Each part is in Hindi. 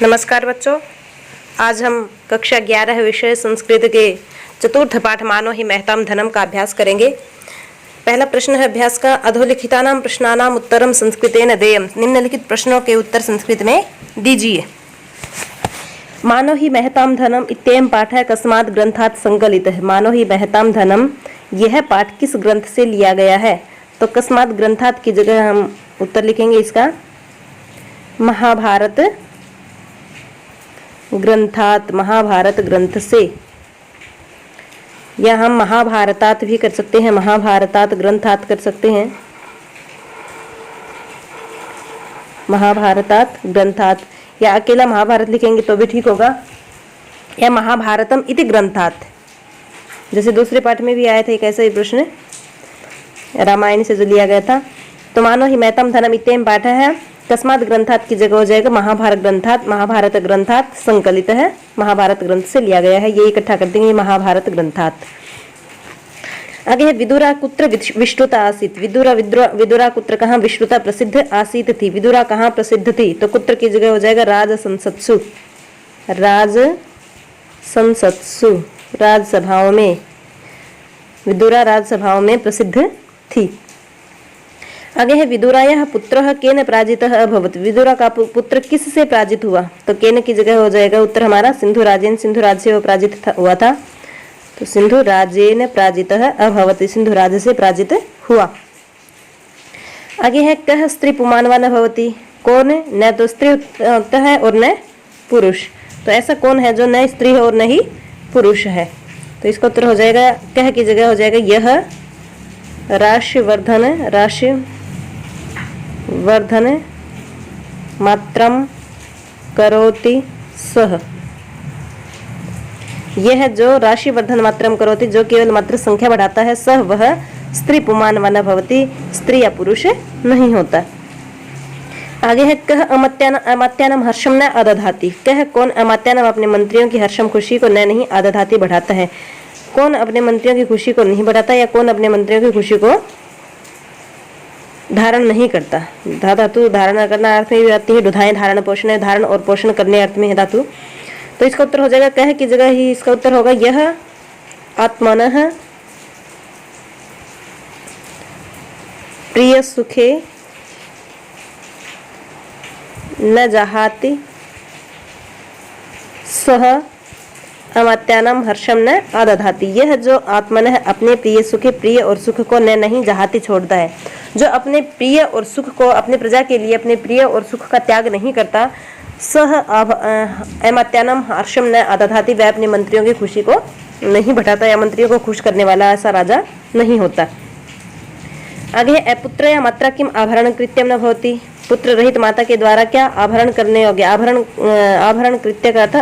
नमस्कार बच्चों, आज हम कक्षा 11 विषय संस्कृत के चतुर्थ पाठ मानो ही महताम धनम का अभ्यास करेंगे। पहला प्रश्न है अभ्यास का, अधोलिखितानां प्रश्नानां उत्तरम संस्कृतेन देयम्। निम्नलिखित प्रश्नों के उत्तर संस्कृत में दीजिए। मानो ही महताम धनम इत्ययं पाठः कस्मात् ग्रंथात् संकलितः। मानो ही महताम धनम, यह पाठ किस ग्रंथ से लिया गया है? तो कस्मात् ग्रंथात् की जगह हम उत्तर लिखेंगे इसका महाभारत ग्रंथात, महाभारत ग्रंथ से, या हम महाभारतात भी कर सकते हैं, महाभारतात ग्रंथात कर सकते हैं, महाभारतात ग्रंथात, या अकेला महाभारत लिखेंगे तो भी ठीक होगा, या महाभारतम इति ग्रंथात। जैसे दूसरे पाठ में भी आया था एक ऐसा ही प्रश्न रामायण से जो लिया गया था। तो मानो ही महताम धनम इत्ययं पाठः है, कस्मात् ग्रंथात की जगह हो जाएगा महाभारत ग्रंथात। महाभारत ग्रंथात संकलित है, महाभारत ग्रंथ से लिया गया है, ये इकट्ठा कर देंगे महाभारत ग्रंथात। आगे है विदुरा कुत्र विश्रुता आसीत। विदुरा कुत्र कहाँ विश्रुता प्रसिद्ध आसीत थी। विदुरा कहाँ प्रसिद्ध थी? तो कुत्र की जगह हो जाएगा राज संसत्सु, राज संसत्सु, राजसभाओं में। विदुरा राजसभाओं में प्रसिद्ध थी। आगे है विदुरायः पुत्रः केन पराजितः अभवत्। विदुरा का पुत्र किस से पराजित हुआ? तो केन की जगह हो जाएगा उत्तर हमारा सिंधु राजेन, सिंधु राज से वो पराजित हुआ था। तो सिंधु राजेन पराजितः अभवत्, सिंधु राज से पराजित हुआ। आगे है कः स्त्री पुमानवा न भवति। कौन? न तो स्त्री होता है और न पुरुष। तो ऐसा कौन है जो न स्त्री है और न ही पुरुष है? तो इसका उत्तर हो जाएगा कह की जगह हो जाएगा यह राशिवर्धन मात्रम करोति सह। यह जो राशिवर्धन मात्रम करोति, जो केवल मात्र संख्या बढ़ाता है, सह वह स्त्री पुमान न भवति, स्त्री या पुरुष नहीं होता। आगे है कह अमात्यानम हर्षम न अदधाति। कह कौन? अमात्यानम अपने मंत्रियों की हर्षम खुशी को न नहीं अदधाति बढ़ाता है। कौन अपने मंत्रियों की खुशी को नहीं बढ़ाता, या कौन अपने मंत्रियों की खुशी को धारण नहीं करता। धातु धारण करना अर्थ में भी आती है, दुधाएं धारण पोषण, धारण और पोषण करने अर्थ में है धातु। तो इसका उत्तर हो जाएगा कह की जगह ही इसका उत्तर होगा यह आत्मनः प्रिय सुखे न जहाति सह अमात्यानाम हर्षम न आदधाति। यह जो आत्मनः अपने प्रिय सुखे, प्रिय और सुख को न नहीं जहाति छोड़ता है, जो अपने प्रिय और सुख को, अपने प्रजा के लिए अपने प्रिय और सुख का त्याग नहीं करता, सह अमात्यानाम हर्षम न आदधाति, वह अपने मंत्रियों की खुशी को नहीं बढ़ाता या मंत्रियों को खुश करने वाला ऐसा राजा नहीं होता। आगे है अपुत्र या मात्रा किम आभरण कृत्यम न भवति। पुत्र रहित माता के द्वारा क्या आभरण करने योग्य? आभरण कृत्य का अर्थ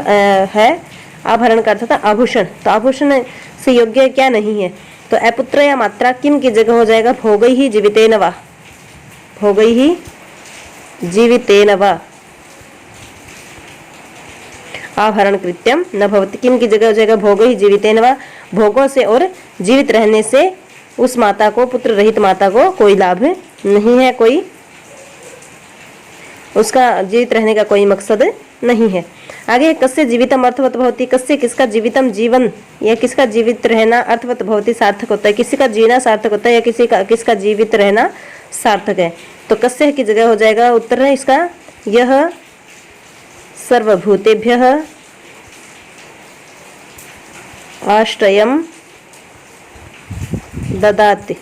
है, आभरण का अर्थ था आभूषण, तो आभूषण से योग्य क्या नहीं है? तो अपुत्र या मात्रा किम की जगह हो जाएगा भोगै ही जीवितेन वा, भोगै ही जीवितेन वा आभरण कृत्यम न भवति। किम की जगह हो जाएगा भोगै ही जीवितेन वा, भोगों से और जीवित रहने से उस माता को, पुत्र रहित माता को कोई लाभ नहीं है, कोई उसका जीवित रहने का कोई मकसद नहीं है। आगे कस्य जीवितम अर्थवत भवति। कस्य किसका जीवितम जीवन या किसका जीवित रहना अर्थवत भवति सार्थक होता है। किसी का जीना सार्थक होता है या किसका जीवित रहना सार्थक है। तो कस्य की जगह हो जाएगा उत्तर है इसका यह सर्वभूतेभ्यः आश्रयम ददाति।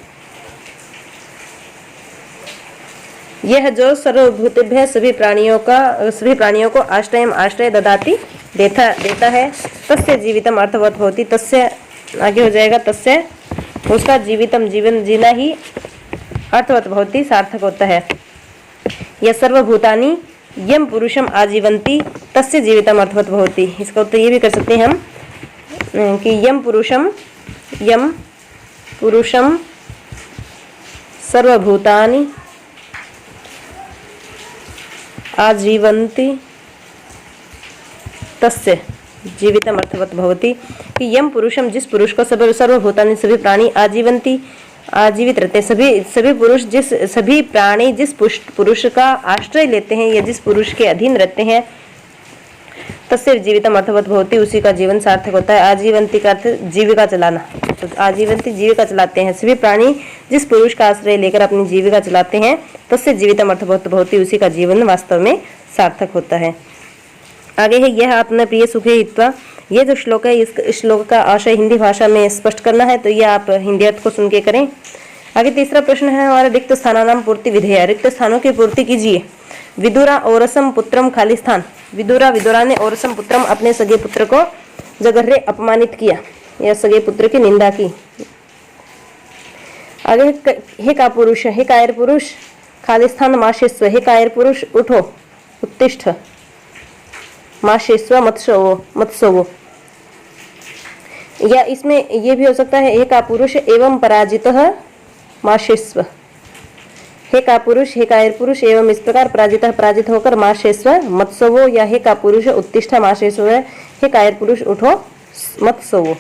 यह जो सर्वभूतेभ्यः सभी प्राणियों को आश्रय ददाति देता है। तस्य जीवितम अर्थवत होती, तस्य आगे हो जाएगा तस्य उसका जीवितम जीवन जीना ही अर्थवत होती सार्थक होता है। यह सर्वभूतानि यम पुरुषम आजीवंती तस्य जीवितम अर्थवत होती। इसका उत्तर ये भी कर सकते हैं हम कि यम पुरुषम सर्वभूतानि आजीवंती तस्य जीवितम अर्थवत भवति। कि यम पुरुषम, जिस पुरुष को सर्वभूतानि सभी प्राणी आजीवंती आजीवित रहते हैं, सभी पुरुष सभी प्राणी जिस पुरुष का आश्रय लेते हैं या जिस पुरुष के अधीन रहते हैं, तस्य जीवितम अर्थवत भवति, उसी का जीवन सार्थक होता है। आजीवंती का अर्थ जीविका चलाना, तो आजीवंती जीविका चलाते हैं सभी प्राणी जिस पुरुष का आश्रय लेकर अपनी जीविका चलाते हैं, तस्य जीवितम अर्थवत भवति, उसी का जीवन वास्तव में सार्थक होता है। आगे है यह आत्म प्रिय सुखे हित्वा। ये जो श्लोक है, इस श्लोक का आशय हिंदी भाषा में स्पष्ट करना है, तो ये आप हिंदी अर्थ को सुन के करें। आगे तीसरा प्रश्न है हमारा, रिक्त स्थानानाम पूर्ति विधेय, रिक्त स्थानों की पूर्ति कीजिए। विदुरा औरसम पुत्रम खाली स्थान। विदुरा ने औरसम पुत्रम अपने सगे पुत्र को जगर्रे अपमानित किया या सगे पुत्र की निंदा की। आगे हे का पुरुष, हे कायर पुरुष, खाली स्थान माशेस्व, हे कायर पुरुष उठो, उत्तिष्ठ, माशेस्व मत्सवो। या इसमें ये भी हो सकता है, हे का पुरुष एवं पराजितः माशेस्व, हे का पुरुष, हे कायर पुरुष एवं इस प्रकार पराजित होकर माशेस्व मत्सवो, या हे का पुरुष उत्तिष्ठ माशेस्व, हे कायर पुरुष उठो मत्सवो।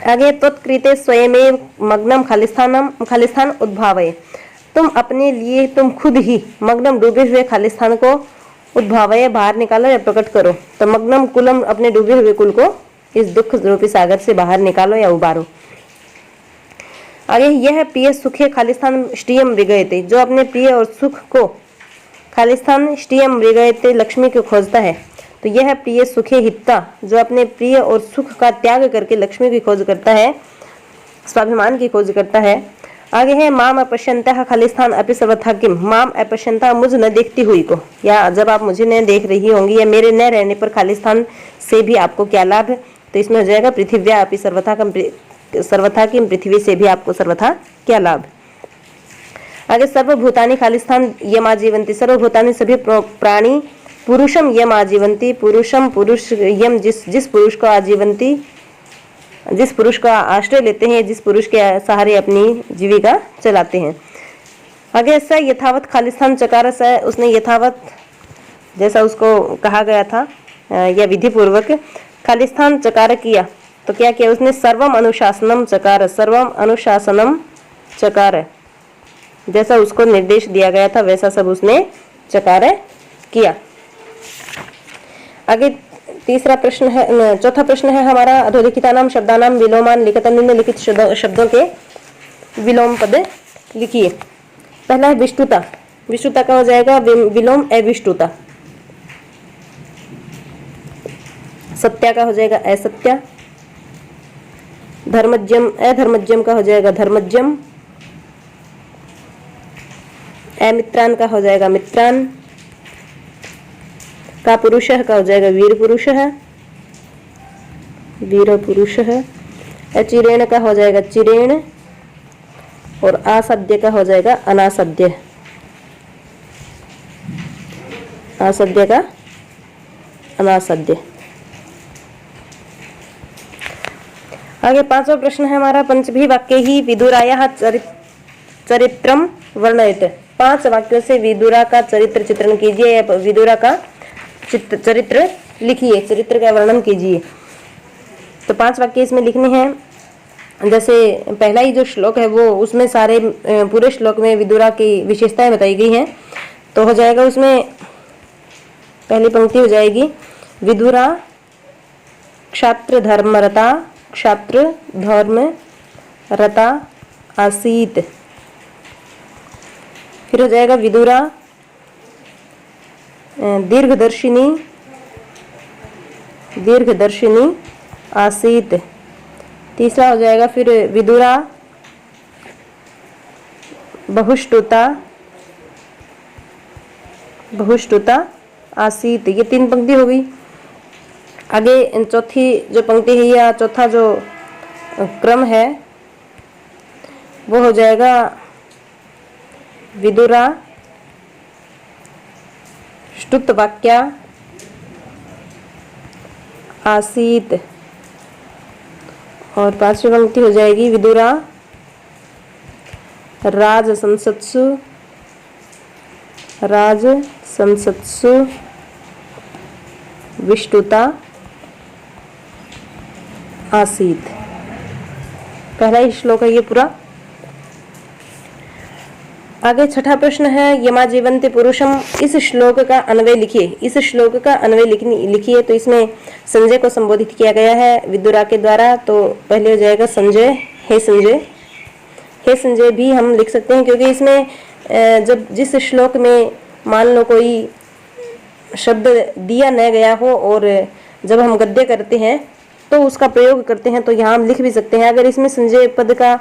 आगे त्वत्कृते स्वयमेव मग्नम खालिस्थान उद्भावय। तुम अपने लिए, तुम खुद ही मग्नम डूबे हुए खालिस्थान को उद्भावय बाहर निकालो या प्रकट करो। तो मग्नम कुलम, अपने डूबे हुए कुल को इस दुख रूपी सागर से बाहर निकालो या उबारो। आगे यह प्रिय सुखे खालिस्थान श्रियम मृगयते, जो अपने प्रिय और सुख को खालिस्थान श्रियम मृगयते लक्ष्मी को खोजता है, तो यह प्रिय सुखे हित्ता, जो अपने प्रिय और सुख का त्याग करके लक्ष्मी की खोज करता है, स्वाभिमान की खोज करता है। आगे है माम अपश्यंता खालिस्थान अपि सर्वथा किम। माम अपश्यंता, मुझ न देखती हुई को, या जब आप मुझे न देख रही होंगी या मेरे न रहने पर खालिस्थान से भी आपको क्या लाभ है, तो इसमें हो जाएगा पृथिव्या अपि सर्वथा किम, पृथ्वी से भी आपको सर्वथा क्या लाभ। आगे सर्वभूतानि खालिस्थान यम आजीवंती, सर्वभूतानि सभी प्राणी पुरुषम यम आजीवंती, पुरुषम पुरुष यम, जिस पुरुष को आजीवंती, जिस पुरुष का आश्रय लेते हैं, जिस पुरुष के सहारे अपनी जीविका चलाते हैं। आगे स यथावत खालिस्थान चकार, स उसने यथावत जैसा उसको कहा गया था या विधि पूर्वक खालिस्थान चकार किया, तो क्या किया उसने, सर्वम अनुशासनम चकार, सर्वम अनुशासनम चकार, जैसा उसको निर्देश दिया गया था वैसा सब उसने चकार किया। आगे तीसरा प्रश्न है, चौथा प्रश्न है हमारा, अधोलिखितानाम शब्दानाम विलोमान लिखित, निम्नलिखित शब्दों के विलोम पद लिखिए। पहला है विष्टुता, विष्टुता का हो जाएगा विलोम अविष्टुता। सत्या का हो जाएगा असत्या। धर्मज्यम, अधर्मज्यम का हो जाएगा धर्मज्यम। अमित्रान का हो जाएगा मित्रान। का पुरुष का हो जाएगा वीर पुरुष है, वीर पुरुष है। अचिरेण का हो जाएगा चिरेण, और आसद्य का हो जाएगा अनासद्य, आसद्य का अनासद्य। आगे पांचवा प्रश्न है हमारा, पंचभी वाक्य ही विदुराया चरित्रम वर्णयत। 5 वाक्यों से विदुरा का चरित्र चित्रण कीजिए, या विदुरा का चरित्र लिखिए, चरित्र का वर्णन कीजिए। तो 5 वाक्य इसमें लिखने हैं। जैसे पहला ही जो श्लोक है वो, उसमें सारे पूरे श्लोक में विदुरा की विशेषताएं बताई गई हैं। तो हो जाएगा उसमें पहली पंक्ति हो जाएगी, विदुरा क्षात्र धर्मरता, क्षात्र धर्म रता आसीत। फिर हो जाएगा विदुरा दीर्घदर्शिनी आसीत। तीसरा हो जाएगा फिर विदुरा बहुष्टुता आसीत। ये 3 पंक्ति हो गई। आगे चौथी जो पंक्ति है या चौथा जो क्रम है वो हो जाएगा विदुरा ष्टुत वाक्या आसीत, और 5वीं पंक्ति हो जाएगी विदुरा राज संसत्सु विष्टुता आसीत। पहला ही श्लोक है ये पूरा। आगे छठा प्रश्न है, यमा जीवन्ति पुरुषम, इस श्लोक का अन्वय लिखिए। इस श्लोक का अन्वय लिखिए। तो इसमें संजय को संबोधित किया गया है विदुरा के द्वारा। तो पहले हो जाएगा संजय, हे संजय। हे संजय भी हम लिख सकते हैं, क्योंकि इसमें जब जिस श्लोक में मान लो कोई शब्द दिया न गया हो और जब हम गद्य करते हैं तो उसका प्रयोग करते हैं, तो यहाँ हम लिख भी सकते हैं। अगर इसमें संजय पद का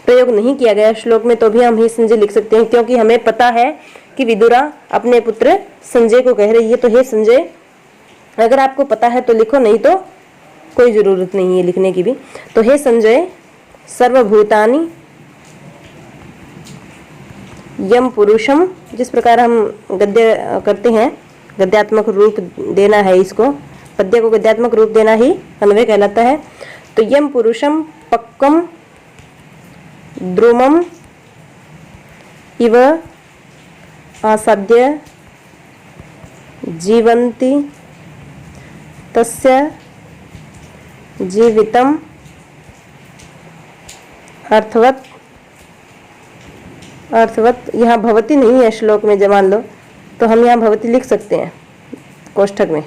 प्रयोग नहीं किया गया श्लोक में तो भी हम हे संजय लिख सकते हैं, क्योंकि हमें पता है कि विदुरा अपने पुत्र संजय को कह रही है। तो हे संजय, अगर आपको पता है तो लिखो, नहीं तो कोई जरूरत नहीं है लिखने की भी। तो हे संजय, सर्वभूतानि यम पुरुषम, जिस प्रकार हम गद्य करते हैं, गद्यात्मक रूप देना है इसको, पद्य को गद्यात्मक रूप देना ही अन्वय कहलाता है। तो यम पुरुषम पक्कम द्रुमम इव आसाद्य जीवन्ति तस्य जीवितम, अर्थवत यहाँ भवती नहीं है श्लोक में, जब मान लो तो हम यहाँ भवती लिख सकते हैं कोष्ठक में।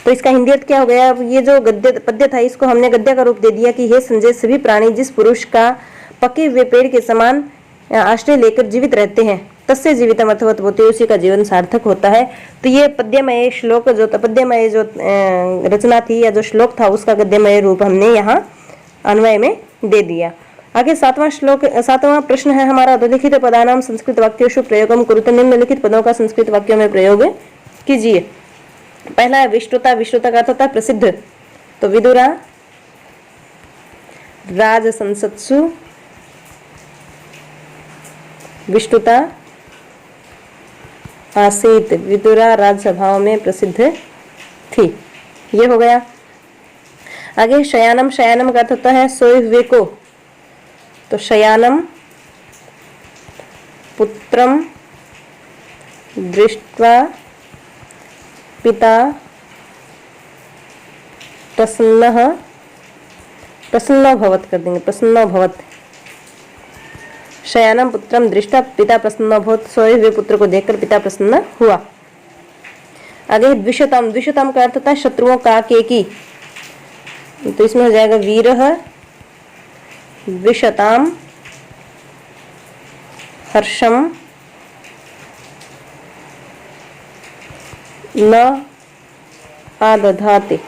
तो इसका हिंदी अर्थ क्या हो गया? ये जो गद्य पद्य था इसको हमने गद्य का रूप दे दिया कि हे संजय, सभी प्राणी जिस पुरुष का पके हुए पेड़ के समान आश्रय लेकर जीवित रहते हैं, तस्य जीवितम अर्थवत होते, उसी का जीवन सार्थक होता है। तो ये पद्यमय श्लोक जो पद्यमय जो रचना थी या जो श्लोक था उसका गद्यमय रूप हमने यहाँ अन्वय में दे दिया। आगे सातवां प्रश्न है हमारा, अधोलिखित पदानाम संस्कृत वाक्योषु प्रयोगम कुरुते, निम्नलिखित पदों का संस्कृत वाक्यों में प्रयोग कीजिए। पहला है विष्णुता। विष्णुता का अर्थ होता है प्रसिद्ध। तो विदुरा राज संसत्सु विष्णुता आसीत, विदुरा राजसभाओं में प्रसिद्ध थी। ये हो गया। आगे शयानम। शयानम का अर्थ होता है सोए हुए को। तो शयानम पुत्रम दृष्ट्वा पिता प्रसन्न भवत कर देंगे, प्रसन्न भवत। शयानम पुत्रम दृष्टा पिता प्रसन्न भवत, सोए हुए पुत्र को देखकर पिता प्रसन्न हुआ। आगे द्विषताम। द्विषताम का अर्थ होता है शत्रुओं का के की। तो इसमें हो जाएगा वीरः द्विषताम हर्षम न आदधाते।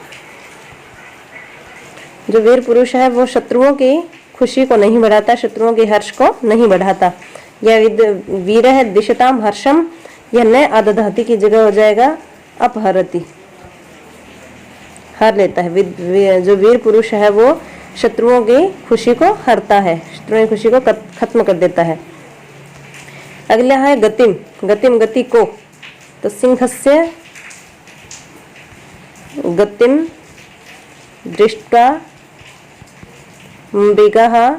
जो वीर पुरुष है वो शत्रुओं की खुशी को नहीं बढ़ाता, शत्रुओं के हर्ष को नहीं बढ़ाता। यह वीर है द्विषताम हर्षम, यह न आदधाति की जगह हो जाएगा अपहरति, हर लेता है। जो वीर पुरुष है वो शत्रुओं की खुशी को हरता है, शत्रुओं की खुशी को खत्म कर देता है। अगला है गतिम। गतिम गति को। तो सिंहस्य गतिम दृष्ट्वा मृगः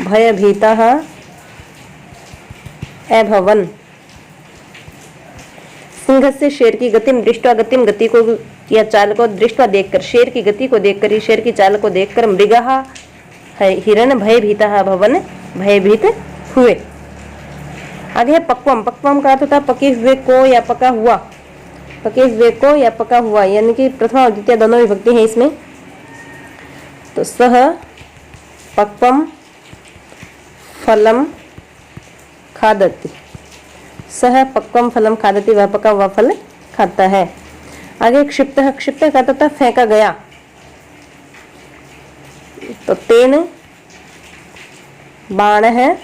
भयभीतः अभवन्। सिंह से शेर की गतिम दृष्टवा, गतिम गति को या चाल को दृष्टवा देखकर, शेर की गति को देखकर ही, शेर की चाल को देखकर मृगः हिरण भयभीतः भवन, भयभीत हुए। आगे है पक्वम। पक्वम का अर्थ होता है पके हुए को या पका हुआ। पके हुए को या पका हुआ, यानी कि प्रथमा और द्वितीय दोनों विभक्ति है इसमें। तो सह पक्वम फलम खादति। सह पक्वम फलम खादति, वह पका हुआ फल खाता है। आगे क्षिप्त। क्षिप्त का अर्थ होता है फेंका गया। तो तेन बाण है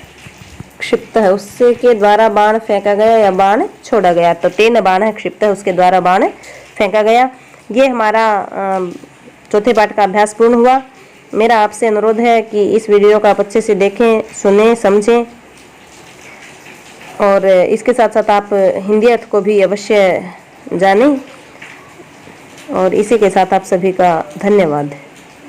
क्षिप्त है, उससे के द्वारा बाण फेंका गया या बाण छोड़ा गया। तो तेन बाण है क्षिप्त है, उसके द्वारा बाण फेंका गया। ये हमारा चौथे पाठ का अभ्यास पूर्ण हुआ। मेरा आपसे अनुरोध है कि इस वीडियो को आप अच्छे से देखें, सुने, समझें और इसके साथ साथ आप हिंदी अर्थ को भी अवश्य जानें। और इसी के साथ आप सभी का धन्यवाद।